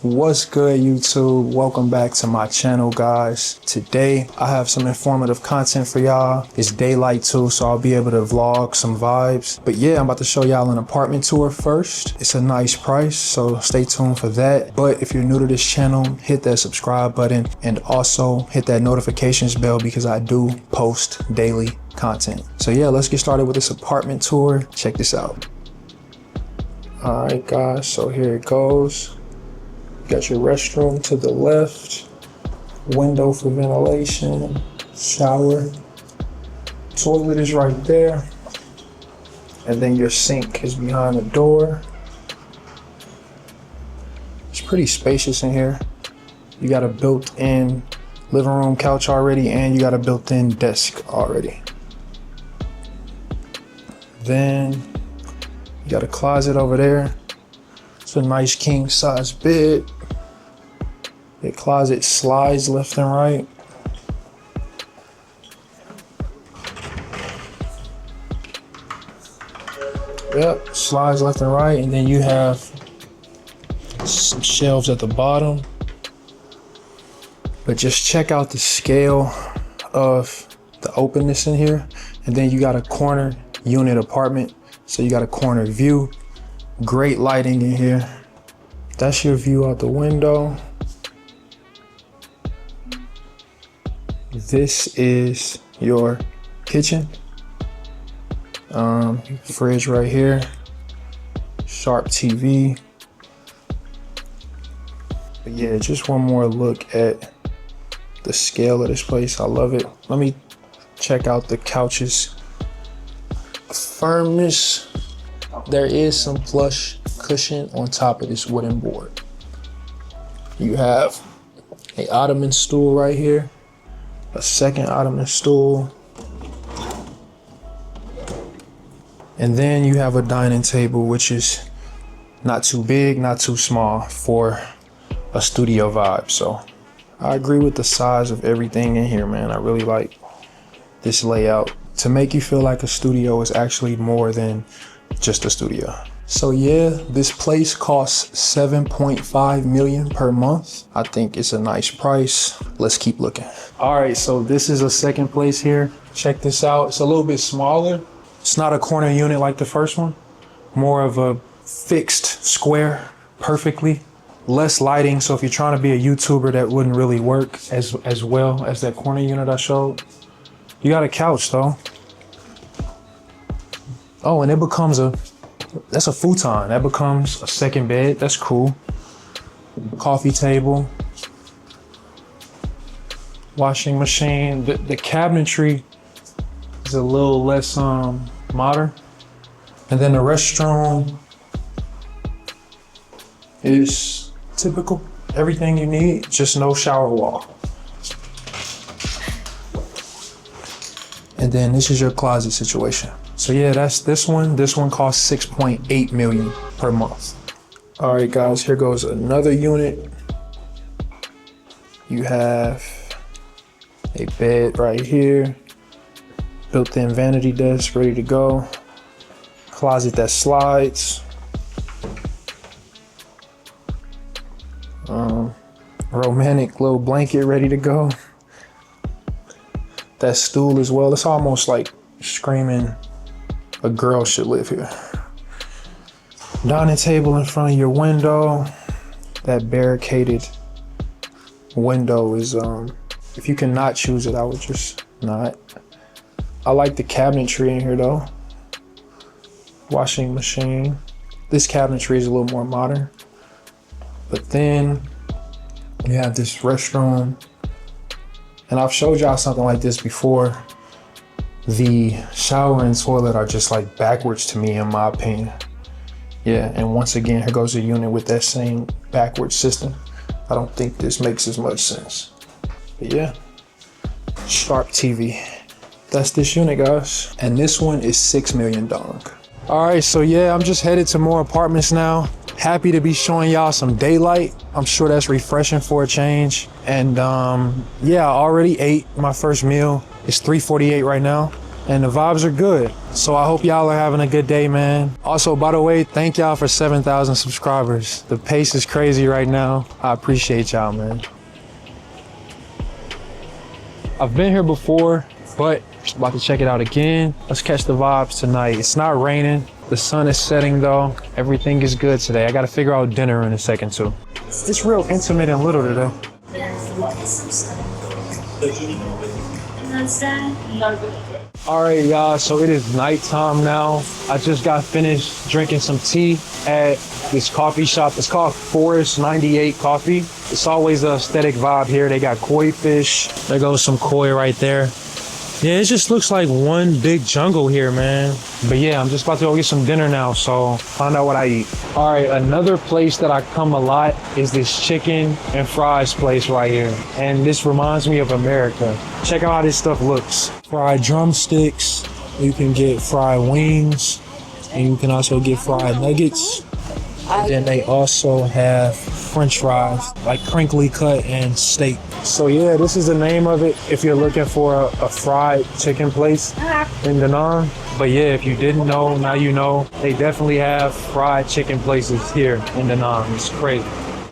What's good, YouTube? Welcome back to my channel, guys. Today I have some informative content for y'all. It's daylight too, so I'll be able to vlog some vibes. But yeah, I'm about to show y'all an apartment tour first. It's a nice price, so stay tuned for that. But if you're new to this channel, hit that subscribe button and also hit that notifications bell because I do post daily content. So yeah, let's get started with this apartment tour. Check this out. All right, guys, so here it goes. Got your restroom to the left, window for ventilation, shower, toilet is right there, and then your sink is behind the door. It's pretty spacious in here. You got a built-in living room couch already, and you got a built-in desk already. Then you got a closet over there. It's a nice king size bed. The closet slides left and right. Yep, slides left and right. And then you have some shelves at the bottom. But just check out the scale of the openness in here. And then you got a corner unit apartment. So you got a corner view. Great lighting in here. That's your view out the window. This is your kitchen. Fridge right here. Sharp TV. But yeah, just one more look at the scale of this place. I love it. Let me check out the couch's firmness. There is some plush cushion on top of this wooden board. You have an ottoman stool right here, a second ottoman stool, and then you have a dining table, which is not too big, not too small for a studio vibe. So I agree with the size of everything in here, man. I really like this layout to make you feel like a studio is actually more than just a studio. So yeah, this place costs 7.5 million per month. I think it's a nice price. Let's keep looking. All right, so this is a second place here. Check this out. It's a little bit smaller. It's not a corner unit like the first one. More of a fixed square, perfectly. Less lighting, so if you're trying to be a YouTuber, that wouldn't really work as well as that corner unit I showed. You got a couch though. Oh, and it becomes that's a futon. That becomes a second bed. That's cool. Coffee table. Washing machine. The cabinetry is a little less modern. And then the restroom is typical. Everything you need, just no shower wall. And then this is your closet situation. So yeah, that's this one. This one costs 6.8 million per month. All right, guys, here goes another unit. You have a bed right here. Built-in vanity desk ready to go. Closet that slides. Romantic little blanket ready to go. That stool as well. It's almost like screaming a girl should live here. Dining table in front of your window. That barricaded window is, if you can not choose it, I would just not. I like the cabinetry in here though. Washing machine. This cabinetry is a little more modern. But then you have this restroom. And I've showed y'all something like this before. The shower and toilet are just like backwards to me, in my opinion. Yeah, and once again, here goes a unit with that same backwards system. I don't think this makes as much sense. But yeah, sharp TV. That's this unit, guys. And this one is 6 million dong. All right, so yeah, I'm just headed to more apartments now. Happy to be showing y'all some daylight. I'm sure that's refreshing for a change. And yeah, I already ate my first meal. It's 3:48 right now. and the vibes are good. So I hope y'all are having a good day, man. Also, by the way, thank y'all for 7,000 subscribers. The pace is crazy right now. I appreciate y'all, man. I've been here before, but about to check it out again. Let's catch the vibes tonight. It's not raining. The sun is setting though. Everything is good today. I gotta figure out dinner in a second too. It's real intimate and little today. All right, y'all, so it is nighttime now. I just got finished drinking some tea at this coffee shop. It's called Forest 98 Coffee. It's always an aesthetic vibe here. They got koi fish. There goes some koi right there. Yeah, it just looks like one big jungle here, man. But yeah, I'm just about to go get some dinner now, so find out what I eat. All right, another place that I come a lot is this chicken and fries place right here. And this reminds me of America. Check out how this stuff looks. Fried drumsticks, you can get fried wings, and you can also get fried nuggets. And then they also have French fries, like crinkly cut and steak. So yeah, this is the name of it if you're looking for a fried chicken place in Da Nang. But yeah, if you didn't know, now you know. They definitely have fried chicken places here in Da Nang. It's crazy.